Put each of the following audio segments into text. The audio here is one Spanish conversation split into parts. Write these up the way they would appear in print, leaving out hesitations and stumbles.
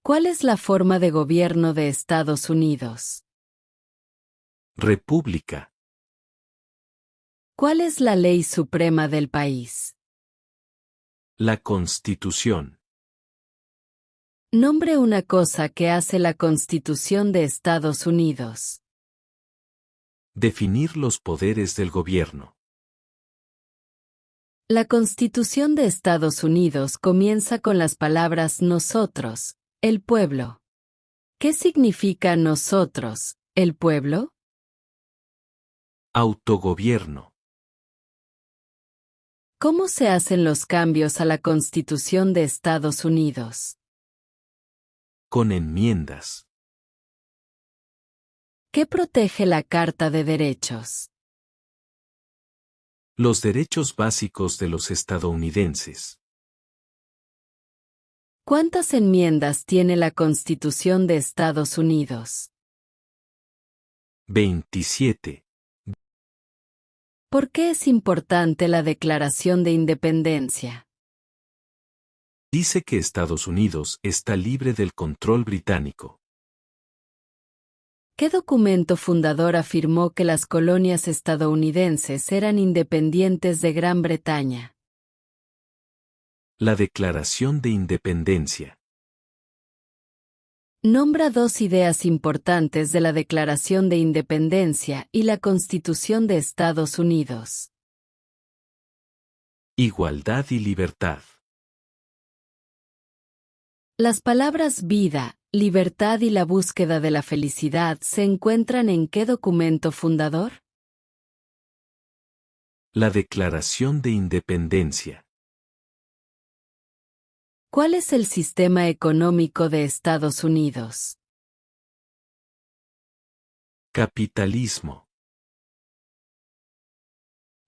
¿Cuál es la forma de gobierno de Estados Unidos? República. ¿Cuál es la ley suprema del país? La Constitución. Nombre una cosa que hace la Constitución de Estados Unidos. Definir los poderes del gobierno. La Constitución de Estados Unidos comienza con las palabras nosotros, el pueblo. ¿Qué significa nosotros, el pueblo? Autogobierno. ¿Cómo se hacen los cambios a la Constitución de Estados Unidos? Con enmiendas. ¿Qué protege la Carta de Derechos? Los derechos básicos de los estadounidenses. ¿Cuántas enmiendas tiene la Constitución de Estados Unidos? 27. ¿Por qué es importante la Declaración de Independencia? Dice que Estados Unidos está libre del control británico. ¿Qué documento fundador afirmó que las colonias estadounidenses eran independientes de Gran Bretaña? La Declaración de Independencia. Nombra dos ideas importantes de la Declaración de Independencia y la Constitución de Estados Unidos. Igualdad y libertad. Las palabras vida, libertad y la búsqueda de la felicidad se encuentran ¿en qué documento fundador? La Declaración de Independencia. ¿Cuál es el sistema económico de Estados Unidos? Capitalismo.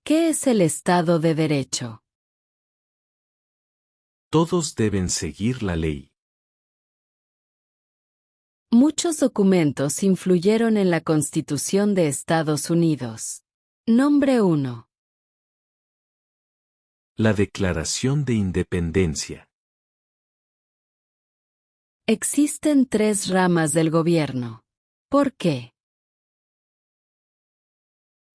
¿Qué es el Estado de Derecho? Todos deben seguir la ley. Muchos documentos influyeron en la Constitución de Estados Unidos. Nombre 1. La Declaración de Independencia. Existen tres ramas del gobierno. ¿Por qué?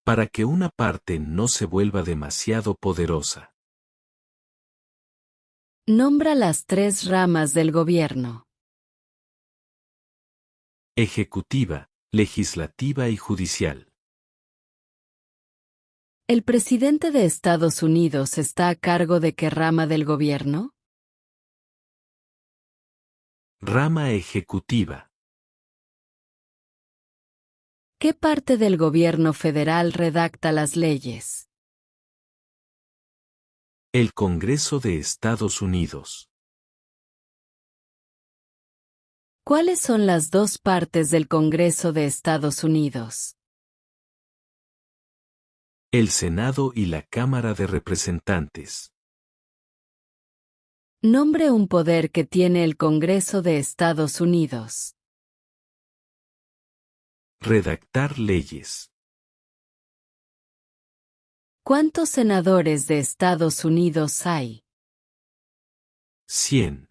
Para que una parte no se vuelva demasiado poderosa. Nombra las tres ramas del gobierno. Ejecutiva, legislativa y judicial. ¿El presidente de Estados Unidos está a cargo de qué rama del gobierno? Rama ejecutiva. ¿Qué parte del gobierno federal redacta las leyes? El Congreso de Estados Unidos. ¿Cuáles son las dos partes del Congreso de Estados Unidos? El Senado y la Cámara de Representantes. Nombre un poder que tiene el Congreso de Estados Unidos. Redactar leyes. ¿Cuántos senadores de Estados Unidos hay? 100.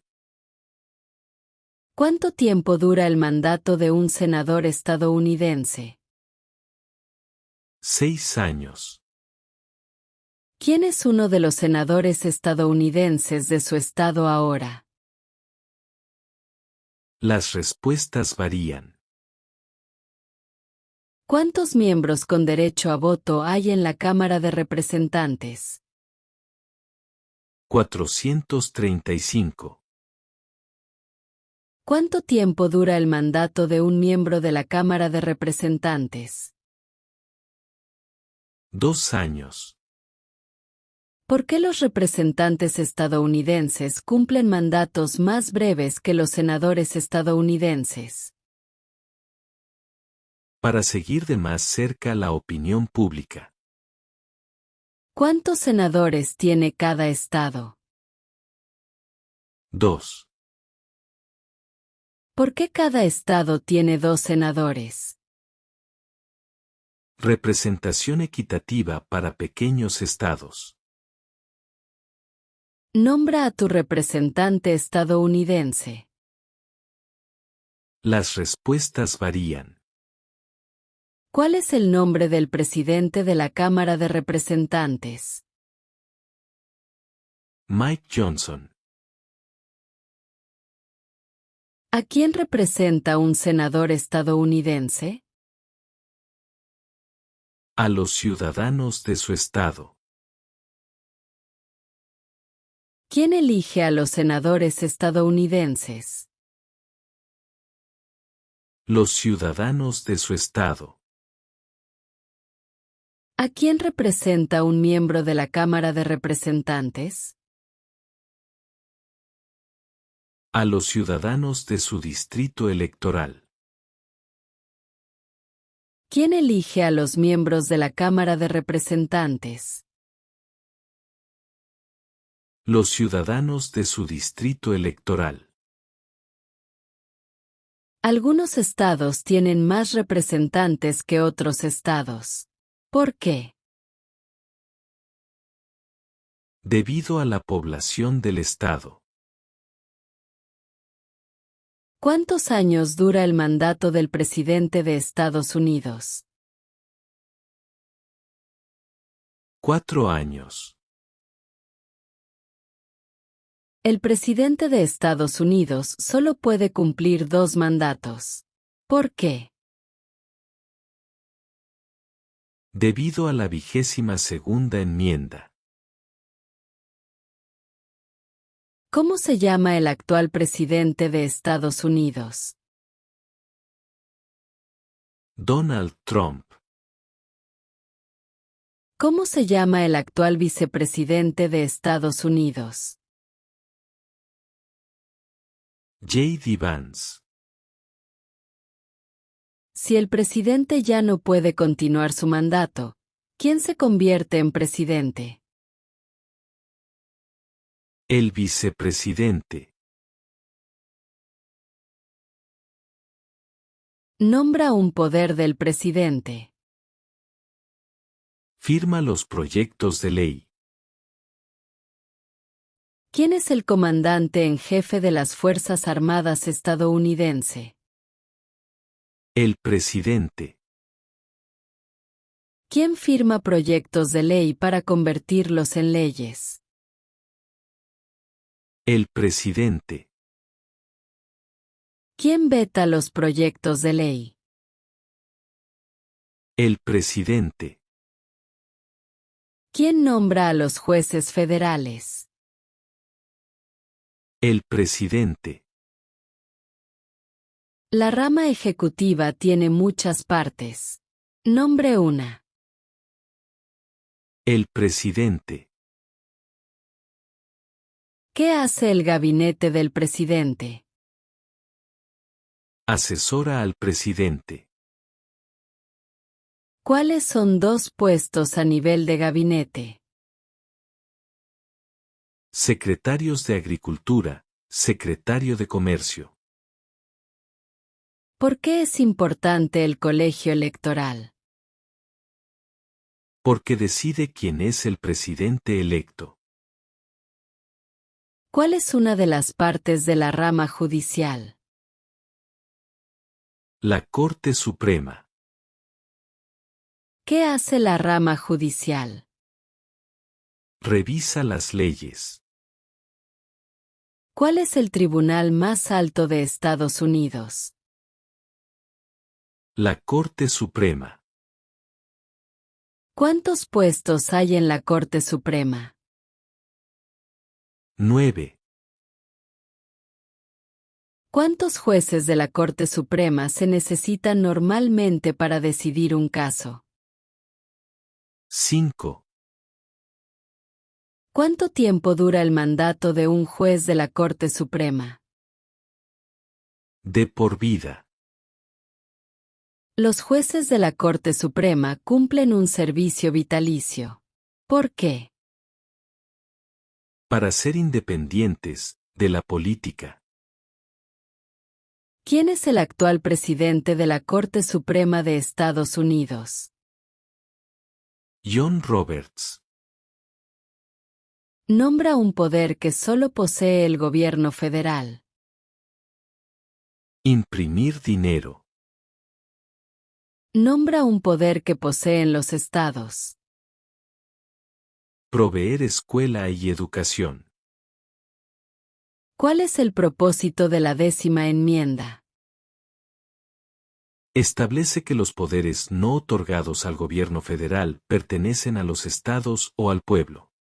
¿Cuánto tiempo dura el mandato de un senador estadounidense? 6 años. ¿Quién es uno de los senadores estadounidenses de su estado ahora? Las respuestas varían. ¿Cuántos miembros con derecho a voto hay en la Cámara de Representantes? 435. ¿Cuánto tiempo dura el mandato de un miembro de la Cámara de Representantes? 2 años. ¿Por qué los representantes estadounidenses cumplen mandatos más breves que los senadores estadounidenses? Para seguir de más cerca la opinión pública. ¿Cuántos senadores tiene cada estado? 2. ¿Por qué cada estado tiene 2 senadores? Representación equitativa para pequeños estados. Nombra a tu representante estadounidense. Las respuestas varían. ¿Cuál es el nombre del presidente de la Cámara de Representantes? Mike Johnson. ¿A quién representa un senador estadounidense? A los ciudadanos de su estado. ¿Quién elige a los senadores estadounidenses? Los ciudadanos de su estado. ¿A quién representa un miembro de la Cámara de Representantes? A los ciudadanos de su distrito electoral. ¿Quién elige a los miembros de la Cámara de Representantes? Los ciudadanos de su distrito electoral. Algunos estados tienen más representantes que otros estados. ¿Por qué? Debido a la población del estado. ¿Cuántos años dura el mandato del presidente de Estados Unidos? 4 años. El presidente de Estados Unidos solo puede cumplir 2 mandatos. ¿Por qué? Debido a la 22ª enmienda. ¿Cómo se llama el actual presidente de Estados Unidos? Donald Trump. ¿Cómo se llama el actual vicepresidente de Estados Unidos? J.D. Vance. Si el presidente ya no puede continuar su mandato, ¿quién se convierte en presidente? El vicepresidente. Nombra un poder del presidente. Firma los proyectos de ley. ¿Quién es el comandante en jefe de las Fuerzas Armadas estadounidense? El presidente. ¿Quién firma proyectos de ley para convertirlos en leyes? El presidente. ¿Quién veta los proyectos de ley? El presidente. ¿Quién nombra a los jueces federales? El presidente. La rama ejecutiva tiene muchas partes. Nombre una. El presidente. ¿Qué hace el gabinete del presidente? Asesora al presidente. ¿Cuáles son 2 puestos a nivel de gabinete? Secretarios de Agricultura, Secretario de Comercio. ¿Por qué es importante el colegio electoral? Porque decide quién es el presidente electo. ¿Cuál es una de las partes de la rama judicial? La Corte Suprema. ¿Qué hace la rama judicial? Revisa las leyes. ¿Cuál es el tribunal más alto de Estados Unidos? La Corte Suprema. ¿Cuántos puestos hay en la Corte Suprema? 9. ¿Cuántos jueces de la Corte Suprema se necesitan normalmente para decidir un caso? 5. ¿Cuánto tiempo dura el mandato de un juez de la Corte Suprema? De por vida. Los jueces de la Corte Suprema cumplen un servicio vitalicio. ¿Por qué? Para ser independientes de la política. ¿Quién es el actual presidente de la Corte Suprema de Estados Unidos? John Roberts. Nombra un poder que solo posee el gobierno federal. Imprimir dinero. Nombra un poder que poseen los estados. Proveer escuela y educación. ¿Cuál es el propósito de la 10ª enmienda? Establece que los poderes no otorgados al gobierno federal pertenecen a los estados o al pueblo.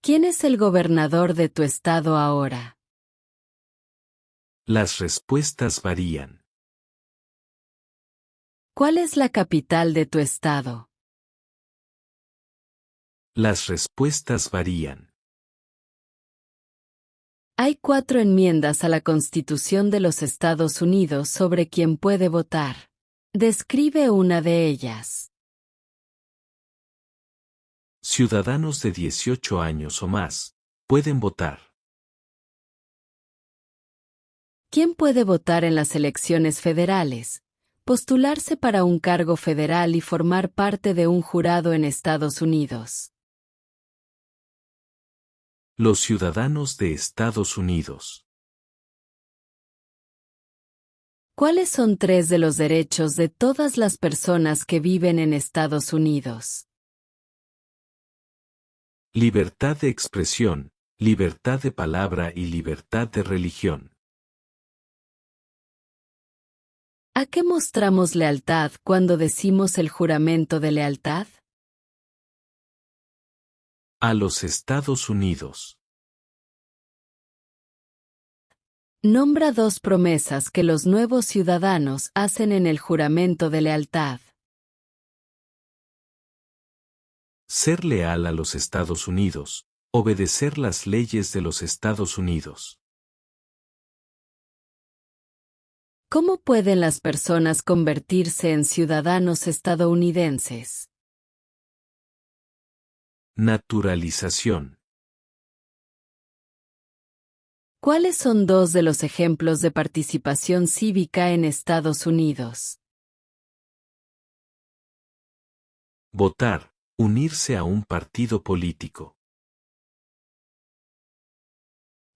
¿Quién es el gobernador de tu estado ahora? Las respuestas varían. ¿Cuál es la capital de tu estado? Las respuestas varían. Hay 4 enmiendas a la Constitución de los Estados Unidos sobre quién puede votar. Describe una de ellas. Ciudadanos de 18 años o más pueden votar. ¿Quién puede votar en las elecciones federales? Postularse para un cargo federal y formar parte de un jurado en Estados Unidos. Los ciudadanos de Estados Unidos. ¿Cuáles son 3 de los derechos de todas las personas que viven en Estados Unidos? Libertad de expresión, libertad de palabra y libertad de religión. ¿A qué mostramos lealtad cuando decimos el juramento de lealtad? A los Estados Unidos. Nombra 2 promesas que los nuevos ciudadanos hacen en el juramento de lealtad. Ser leal a los Estados Unidos. Obedecer las leyes de los Estados Unidos. ¿Cómo pueden las personas convertirse en ciudadanos estadounidenses? Naturalización. ¿Cuáles son 2 de los ejemplos de participación cívica en Estados Unidos? Votar. Unirse a un partido político.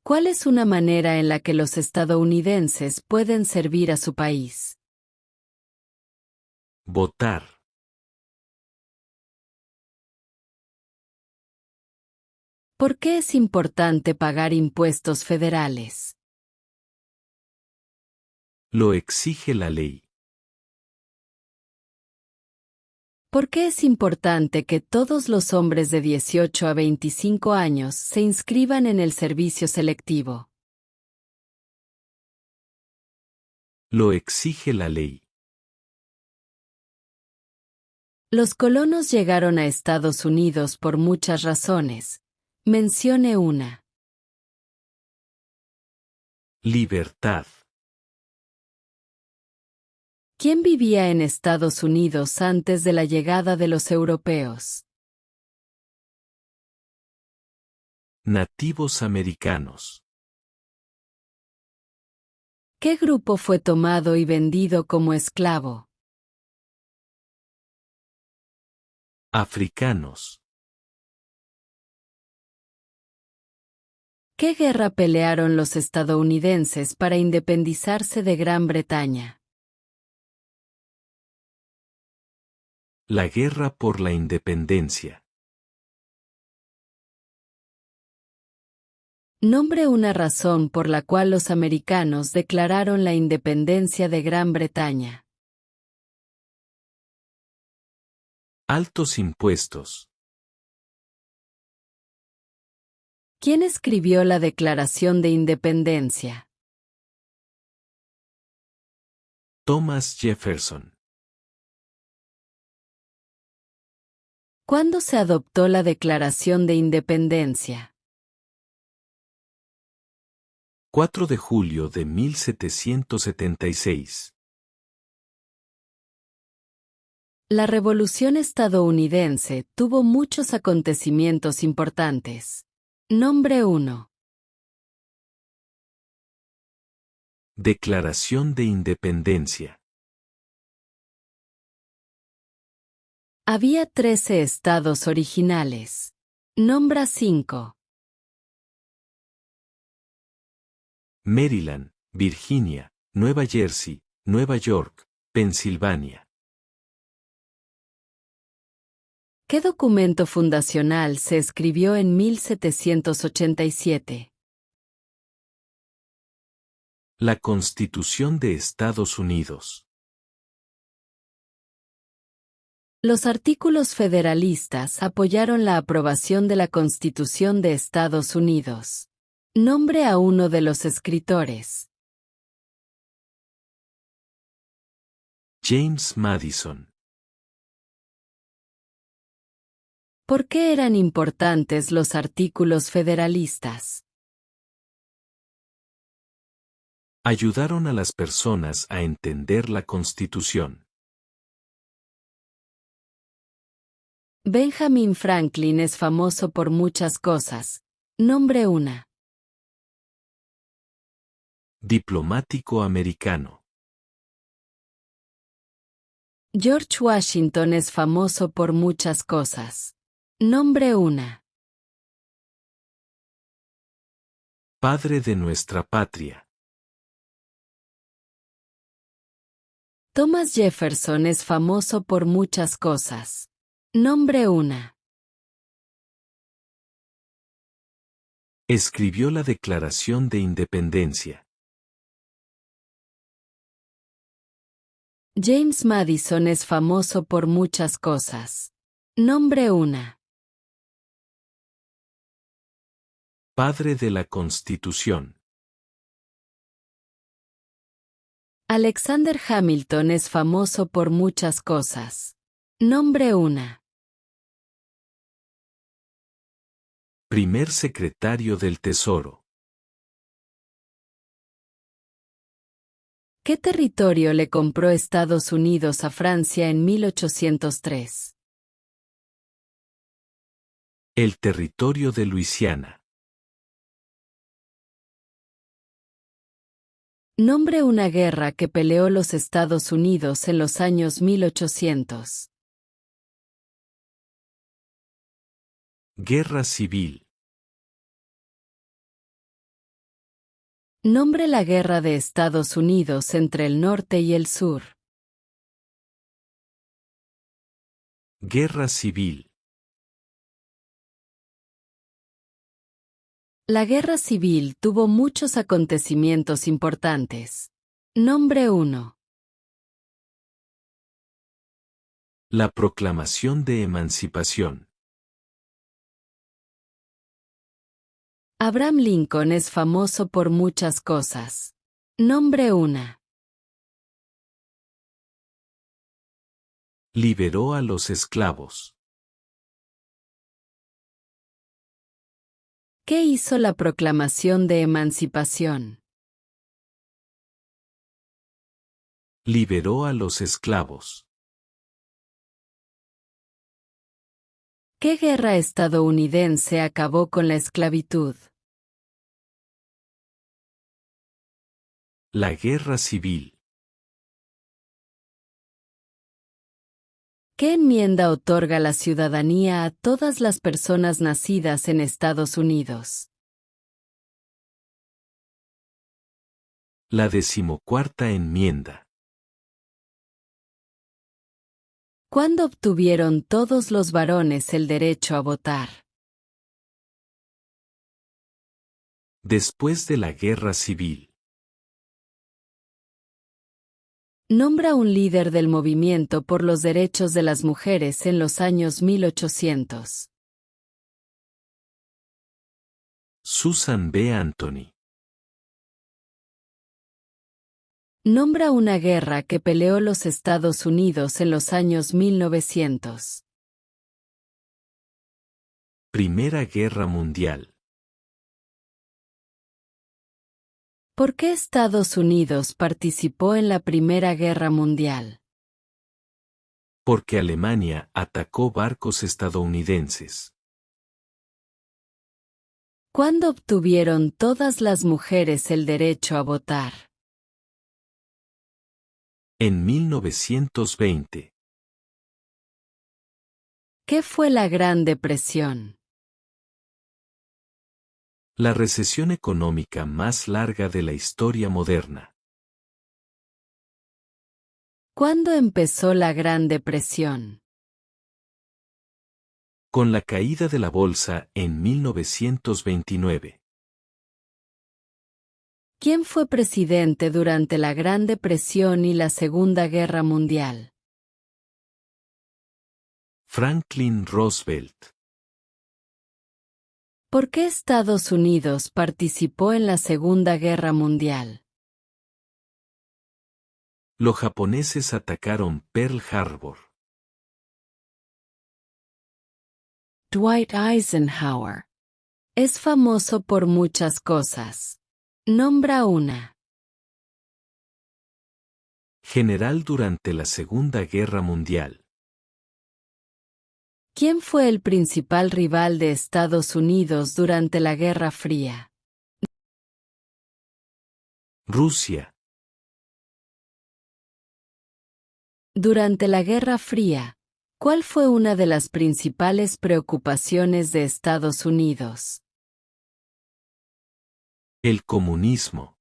¿Cuál es una manera en la que los estadounidenses pueden servir a su país? Votar. ¿Por qué es importante pagar impuestos federales? Lo exige la ley. ¿Por qué es importante que todos los hombres de 18 a 25 años se inscriban en el servicio selectivo? Lo exige la ley. Los colonos llegaron a Estados Unidos por muchas razones. Mencione una. Libertad. ¿Quién vivía en Estados Unidos antes de la llegada de los europeos? Nativos americanos. ¿Qué grupo fue tomado y vendido como esclavo? Africanos. ¿Qué guerra pelearon los estadounidenses para independizarse de Gran Bretaña? La guerra por la independencia. Nombre una razón por la cual los americanos declararon la independencia de Gran Bretaña. Altos impuestos. ¿Quién escribió la Declaración de Independencia? Thomas Jefferson. ¿Cuándo se adoptó la Declaración de Independencia? 4 de julio de 1776. La Revolución estadounidense tuvo muchos acontecimientos importantes. Nombre 1. Declaración de Independencia. Había 13 estados originales. Nombra 5. Maryland, Virginia, Nueva Jersey, Nueva York, Pensilvania. ¿Qué documento fundacional se escribió en 1787? La Constitución de Estados Unidos. Los artículos federalistas apoyaron la aprobación de la Constitución de Estados Unidos. Nombre a uno de los escritores. James Madison. ¿Por qué eran importantes los artículos federalistas? Ayudaron a las personas a entender la Constitución. Benjamin Franklin es famoso por muchas cosas. Nombre una. Diplomático americano. George Washington es famoso por muchas cosas. Nombre una. Padre de nuestra patria. Thomas Jefferson es famoso por muchas cosas. Nombre una. Escribió la Declaración de Independencia. James Madison es famoso por muchas cosas. Nombre una. Padre de la Constitución. Alexander Hamilton es famoso por muchas cosas. Nombre una. Primer secretario del Tesoro. ¿Qué territorio le compró Estados Unidos a Francia en 1803? El territorio de Luisiana. Nombre una guerra que peleó los Estados Unidos en los años 1800. Guerra Civil. Nombre la guerra de Estados Unidos entre el norte y el sur. Guerra Civil. La guerra civil tuvo muchos acontecimientos importantes. Nombre 1. La Proclamación de Emancipación. Abraham Lincoln es famoso por muchas cosas. Nombre 1. Liberó a los esclavos. ¿Qué hizo la Proclamación de Emancipación? Liberó a los esclavos. ¿Qué guerra estadounidense acabó con la esclavitud? La Guerra Civil. ¿Qué enmienda otorga la ciudadanía a todas las personas nacidas en Estados Unidos? La 14ª enmienda. ¿Cuándo obtuvieron todos los varones el derecho a votar? Después de la Guerra Civil. Nombra un líder del movimiento por los derechos de las mujeres en los años 1800. Susan B. Anthony. Nombra una guerra que peleó los Estados Unidos en los años 1900. Primera Guerra Mundial. ¿Por qué Estados Unidos participó en la Primera Guerra Mundial? Porque Alemania atacó barcos estadounidenses. ¿Cuándo obtuvieron todas las mujeres el derecho a votar? En 1920. ¿Qué fue la Gran Depresión? La recesión económica más larga de la historia moderna. ¿Cuándo empezó la Gran Depresión? Con la caída de la bolsa en 1929. ¿Quién fue presidente durante la Gran Depresión y la Segunda Guerra Mundial? Franklin Roosevelt. ¿Por qué Estados Unidos participó en la Segunda Guerra Mundial? Los japoneses atacaron Pearl Harbor. Dwight Eisenhower. Es famoso por muchas cosas. Nombra una. General durante la Segunda Guerra Mundial. ¿Quién fue el principal rival de Estados Unidos durante la Guerra Fría? Rusia. Durante la Guerra Fría, ¿cuál fue una de las principales preocupaciones de Estados Unidos? El comunismo.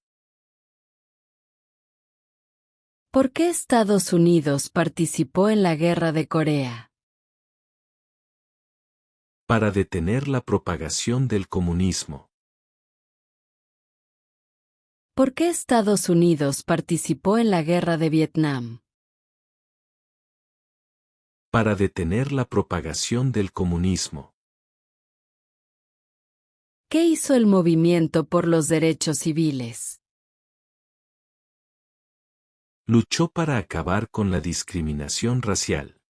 ¿Por qué Estados Unidos participó en la Guerra de Corea? Para detener la propagación del comunismo. ¿Por qué Estados Unidos participó en la Guerra de Vietnam? Para detener la propagación del comunismo. ¿Qué hizo el movimiento por los derechos civiles? Luchó para acabar con la discriminación racial.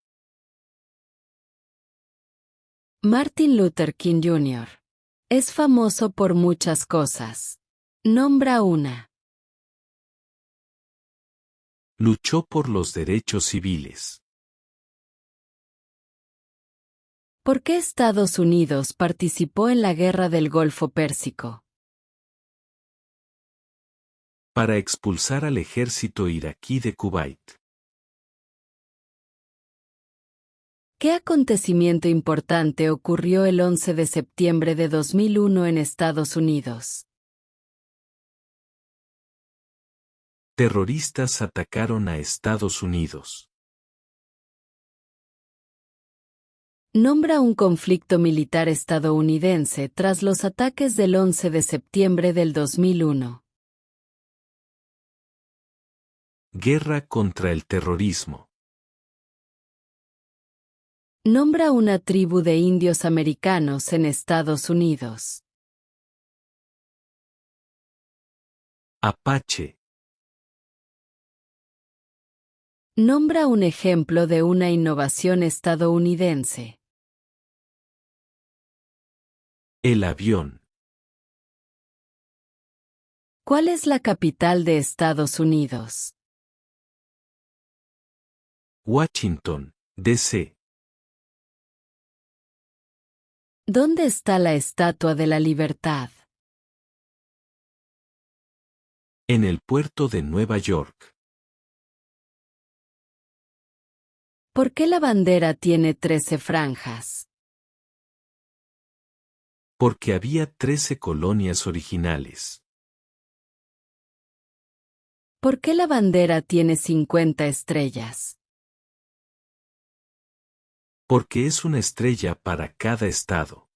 Martin Luther King Jr. Es famoso por muchas cosas. Nombra una. Luchó por los derechos civiles. ¿Por qué Estados Unidos participó en la Guerra del Golfo Pérsico? Para expulsar al ejército iraquí de Kuwait. ¿Qué acontecimiento importante ocurrió el 11 de septiembre de 2001 en Estados Unidos? Terroristas atacaron a Estados Unidos. Nombra un conflicto militar estadounidense tras los ataques del 11 de septiembre del 2001. Guerra contra el terrorismo. Nombra una tribu de indios americanos en Estados Unidos. Apache. Nombra un ejemplo de una innovación estadounidense. El avión. ¿Cuál es la capital de Estados Unidos? Washington, D.C. ¿Dónde está la Estatua de la Libertad? En el puerto de Nueva York. ¿Por qué la bandera tiene 13 franjas? Porque había 13 colonias originales. ¿Por qué la bandera tiene 50 estrellas? Porque es una estrella para cada estado.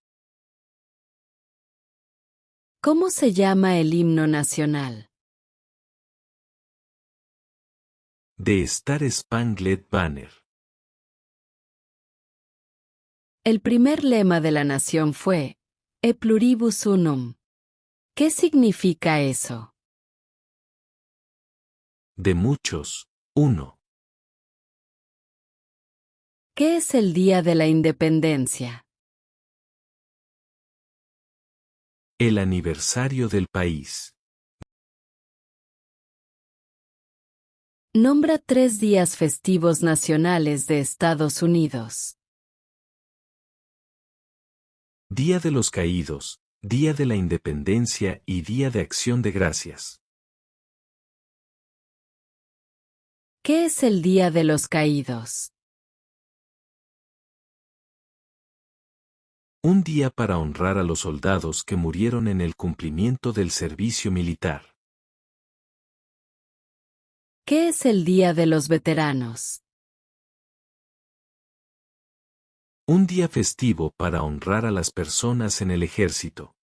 ¿Cómo se llama el himno nacional? The Star Spangled Banner. El primer lema de la nación fue E pluribus unum. ¿Qué significa eso? De muchos, uno. ¿Qué es el Día de la Independencia? El aniversario del país. Nombra 3 días festivos nacionales de Estados Unidos. Día de los Caídos, Día de la Independencia y Día de Acción de Gracias. ¿Qué es el Día de los Caídos? Un día para honrar a los soldados que murieron en el cumplimiento del servicio militar. ¿Qué es el Día de los Veteranos? Un día festivo para honrar a las personas en el ejército.